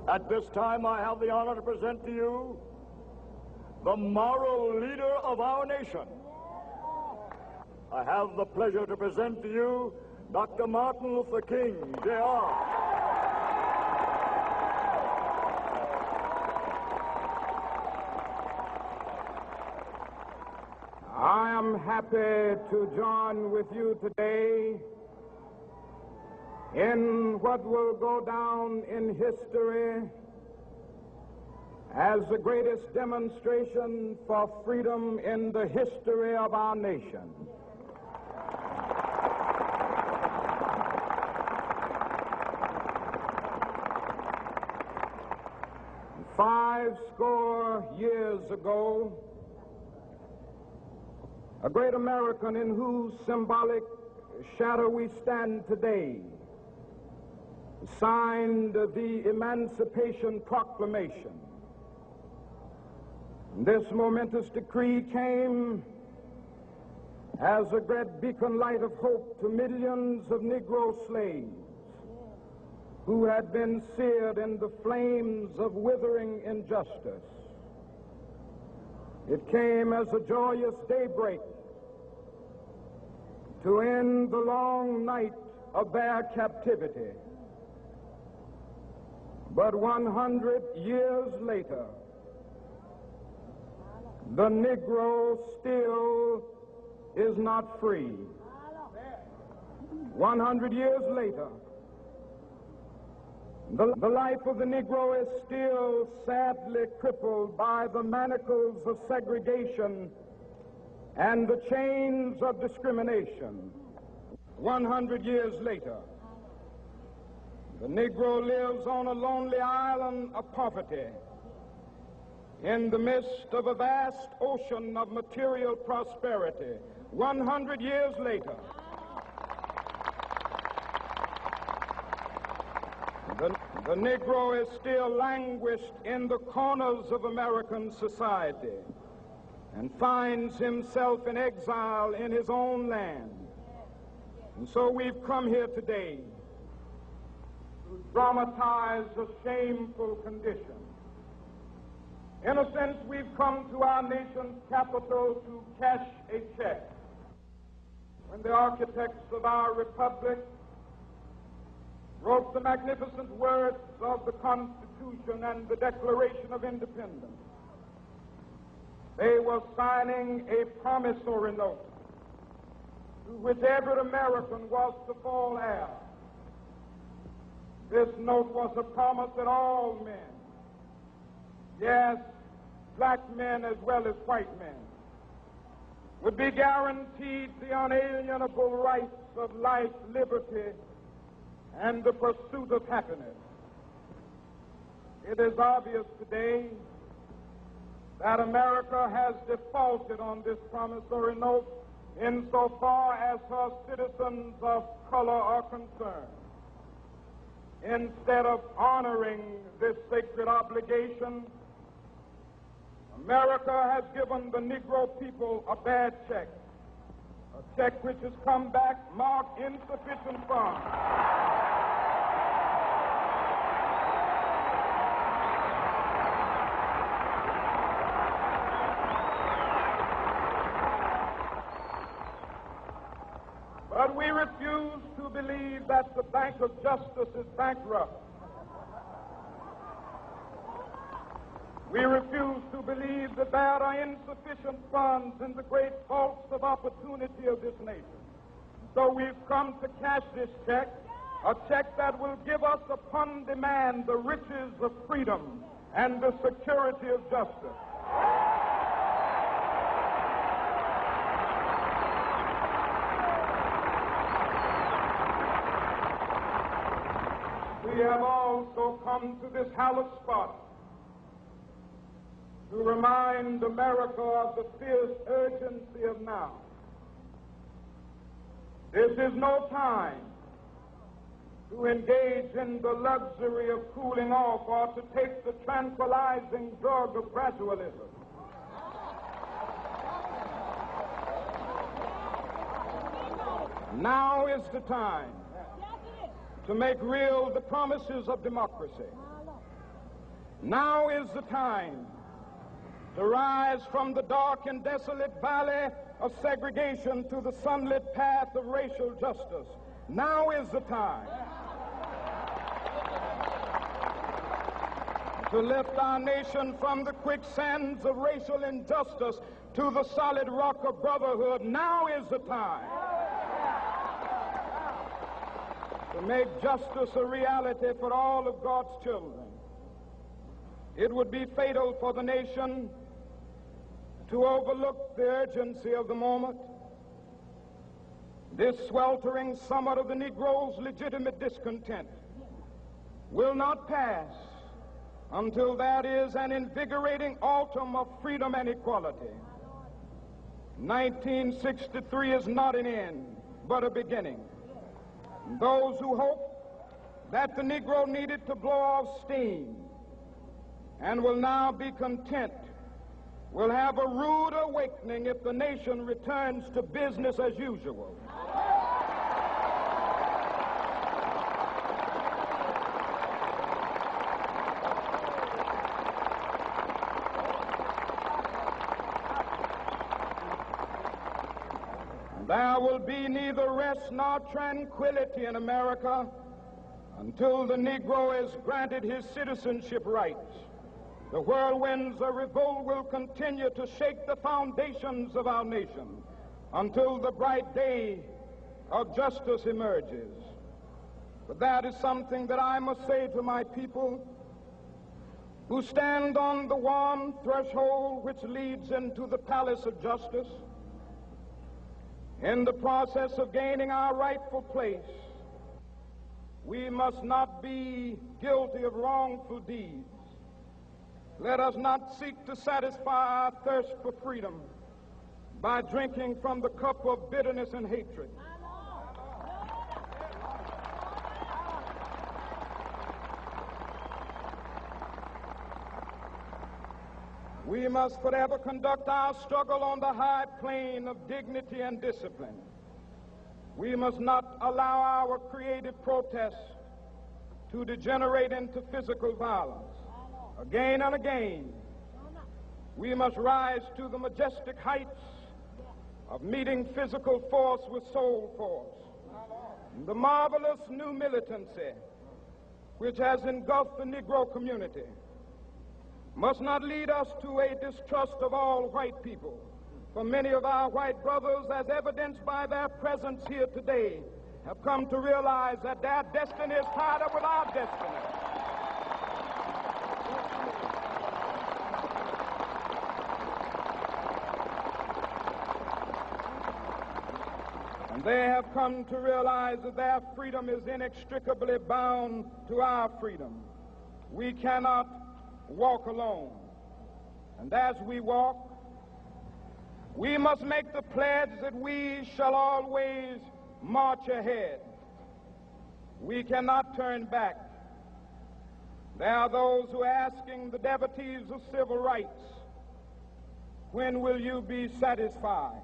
At this time, I have the honor to present to you the moral leader of our nation. I have the pleasure to present to you Dr. Martin Luther King, Jr. I am happy to join with you today in what will go down in history as the greatest demonstration for freedom in the history of our nation. Five score years ago, a great American in whose symbolic shadow we stand today signed the Emancipation Proclamation. This momentous decree came as a great beacon light of hope to millions of Negro slaves who had been seared in the flames of withering injustice. It came as a joyous daybreak to end the long night of their captivity. But 100 years later, the Negro still is not free. 100 years later, the life of the Negro is still sadly crippled by the manacles of segregation and the chains of discrimination. 100 years later, the Negro lives on a lonely island of poverty in the midst of a vast ocean of material prosperity. 100 years later, the Negro is still languished in the corners of American society and finds himself in exile in his own land. And so we've come here today to dramatize a shameful condition. In a sense, we've come to our nation's capital to cash a check. When the architects of our republic wrote the magnificent words of the Constitution and the Declaration of Independence, they were signing a promissory note to which every American was to fall heir. This note was a promise that all men, yes, black men as well as white men, would be guaranteed the unalienable rights of life, liberty, and the pursuit of happiness. It is obvious today that America has defaulted on this promissory note insofar as her citizens of color are concerned. Instead of honoring this sacred obligation, America has given the Negro people a bad check, a check which has come back marked insufficient funds. But we refuse to believe that the Bank of Justice is bankrupt. We refuse to believe that there are insufficient funds in the great vaults of opportunity of this nation. So we've come to cash this check, a check that will give us upon demand the riches of freedom and the security of justice. We have also come to this hallowed spot to remind America of the fierce urgency of now. This is no time to engage in the luxury of cooling off or to take the tranquilizing drug of gradualism. Now is the time to make real the promises of democracy. Now is the time to rise from the dark and desolate valley of segregation to the sunlit path of racial justice. Now is the time to lift our nation from the quicksands of racial injustice to the solid rock of brotherhood. Now is the time to make justice a reality for all of God's children. It would be fatal for the nation to overlook the urgency of the moment. This sweltering summit of the Negro's legitimate discontent will not pass until that is an invigorating autumn of freedom and equality. 1963 is not an end, but a beginning. Those who hope that the Negro needed to blow off steam and will now be content will have a rude awakening if the nation returns to business as usual. There will be neither rest nor tranquility in America until the Negro is granted his citizenship rights. The whirlwinds of revolt will continue to shake the foundations of our nation until the bright day of justice emerges. But that is something that I must say to my people who stand on the warm threshold which leads into the palace of justice. In the process of gaining our rightful place, we must not be guilty of wrongful deeds. Let us not seek to satisfy our thirst for freedom by drinking from the cup of bitterness and hatred. We must forever conduct our struggle on the high plane of dignity and discipline. We must not allow our creative protests to degenerate into physical violence. Again and again, we must rise to the majestic heights of meeting physical force with soul force. The marvelous new militancy which has engulfed the Negro community must not lead us to a distrust of all white people. For many of our white brothers, as evidenced by their presence here today, have come to realize that their destiny is tied up with our destiny. And they have come to realize that their freedom is inextricably bound to our freedom. We cannot walk alone. And as we walk, we must make the pledge that we shall always march ahead. We cannot turn back. There are those who are asking the devotees of civil rights, when will you be satisfied?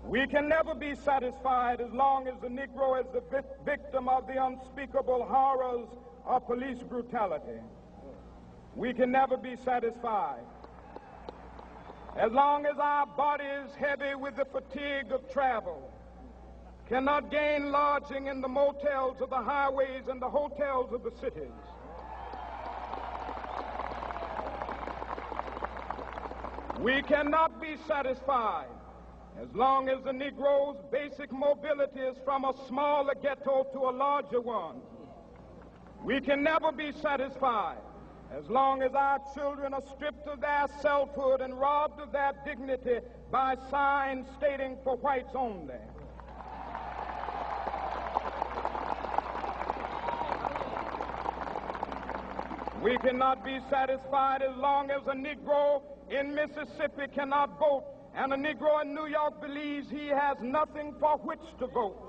We can never be satisfied as long as the Negro is the victim of the unspeakable horrors of police brutality. We can never be satisfied as long as our body is heavy with the fatigue of travel, cannot gain lodging in the motels of the highways and the hotels of the cities. We cannot be satisfied as long as the Negro's basic mobility is from a smaller ghetto to a larger one. We can never be satisfied as long as our children are stripped of their selfhood and robbed of their dignity by signs stating for whites only. We cannot be satisfied as long as a Negro in Mississippi cannot vote and a Negro in New York believes he has nothing for which to vote.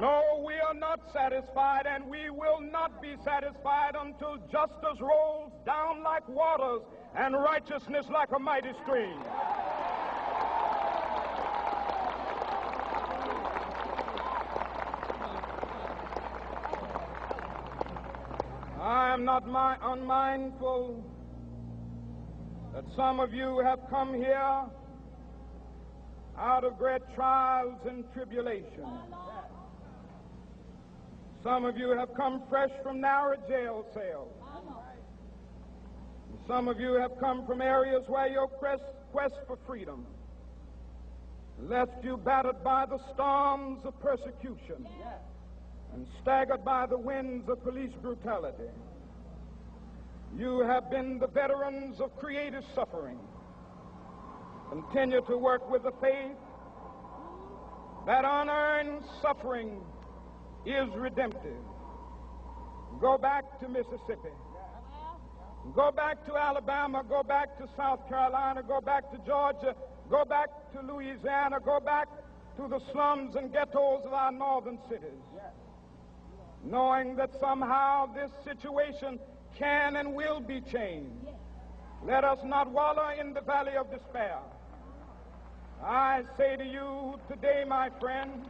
No, we are not satisfied, and we will not be satisfied until justice rolls down like waters and righteousness like a mighty stream. not unmindful that some of you have come here out of great trials and tribulations. Some of you have come fresh from narrow jail cells. Some of you have come from areas where your quest for freedom left you battered by the storms of persecution and staggered by the winds of police brutality. You have been the veterans of creative suffering. Continue to work with the faith that unearned suffering is redemptive. Go back to Mississippi. Go back to Alabama. Go back to South Carolina. Go back to Georgia. Go back to Louisiana. Go back to the slums and ghettos of our northern cities. Knowing that somehow this situation can and will be changed. Let us not wallow in the valley of despair. I say to you today, my friend,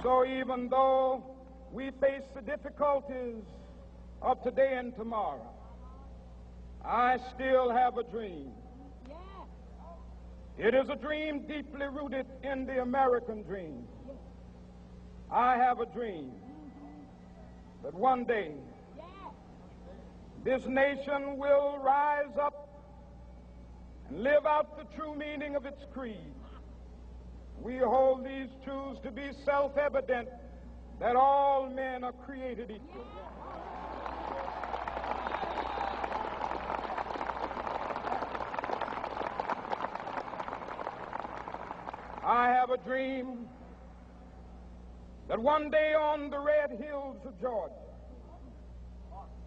so even though we face the difficulties of today and tomorrow, I still have a dream. It is a dream deeply rooted in the American dream. I have a dream that one day this nation will rise up and live out the true meaning of its creed. We hold these truths to be self-evident, that all men are created equal. I have a dream that one day on the red hills of Georgia,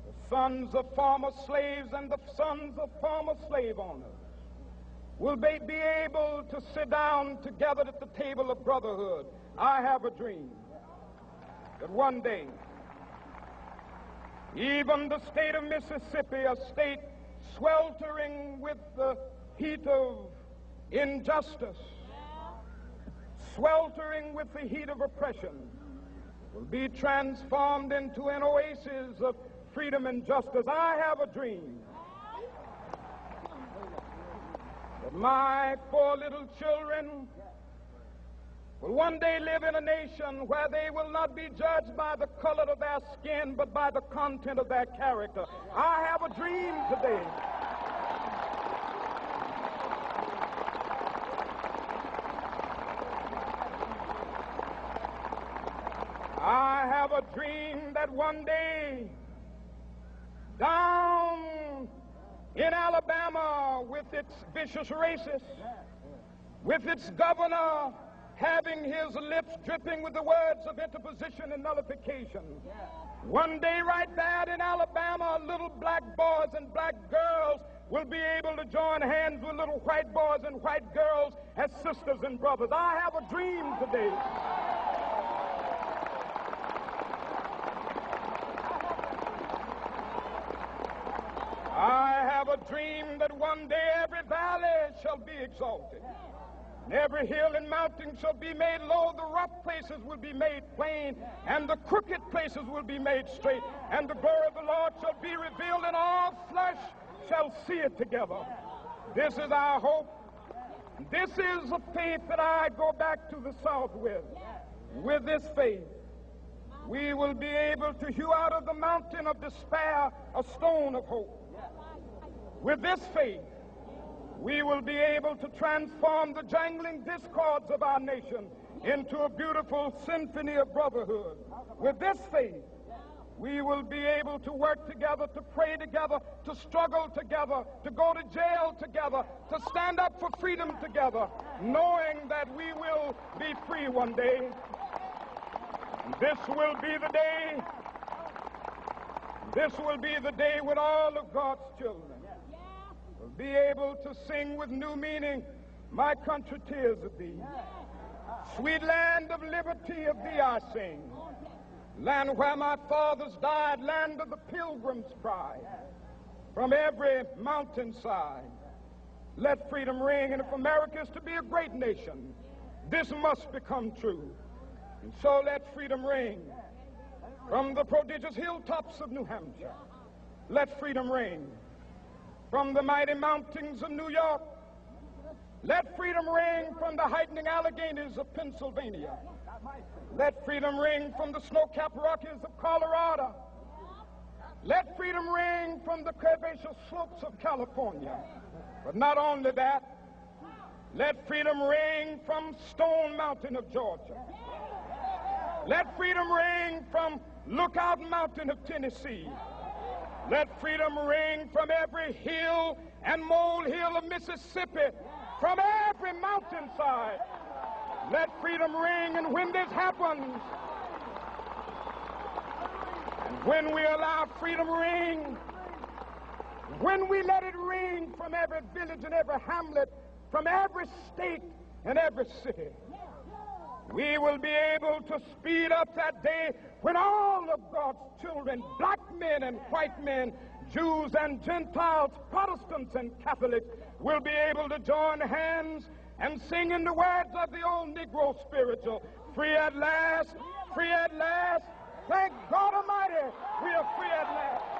the sons of former slaves and the sons of former slave owners will be able to sit down together at the table of brotherhood. I have a dream that one day, even the state of Mississippi, a state sweltering with the heat of injustice, sweltering with the heat of oppression, will be transformed into an oasis of freedom and justice. I have a dream that my 4 little children will one day live in a nation where they will not be judged by the color of their skin, but by the content of their character. I have a dream today. I have a dream that one day, down in Alabama, with its vicious racists, with its governor having his lips dripping with the words of interposition and nullification, one day right there in Alabama, little black boys and black girls will be able to join hands with little white boys and white girls as sisters and brothers. I have a dream today. I have a dream that one day every valley shall be exalted, and every hill and mountain shall be made low. The rough places will be made plain, and the crooked places will be made straight, and the glory of the Lord shall be revealed, and all flesh shall see it together. This is our hope. This is a faith that I go back to the South with. With this faith, we will be able to hew out of the mountain of despair a stone of hope. With this faith, we will be able to transform the jangling discords of our nation into a beautiful symphony of brotherhood. With this faith, we will be able to work together, to pray together, to struggle together, to go to jail together, to stand up for freedom together, knowing that we will be free one day. This will be the day. This will be the day when all of God's children will be able to sing with new meaning, "My country, 'tis of thee. Sweet land of liberty, of thee I sing. Land where my fathers died, land of the pilgrim's pride. From every mountainside, Let freedom ring, and if America is to be a great nation, this must become true. And so let freedom ring from the prodigious hilltops of New Hampshire. Let freedom ring from the mighty mountains of New York. Let freedom ring from the heightening Alleghenies of Pennsylvania. Let freedom ring from the snow-capped Rockies of Colorado. Let freedom ring from the curvaceous slopes of California. But not only that, let freedom ring from Stone Mountain of Georgia. Let freedom ring from Lookout Mountain of Tennessee. Let freedom ring from every hill and molehill of Mississippi, from every mountainside. Let freedom ring, and when this happens, and when we allow freedom ring, when we let it ring from every village and every hamlet, from every state and every city, we will be able to speed up that day when all of God's children, black men and white men, Jews and Gentiles, Protestants and Catholics, will be able to join hands and sing in the words of the old Negro spiritual, free at last, thank God Almighty, we are free at last.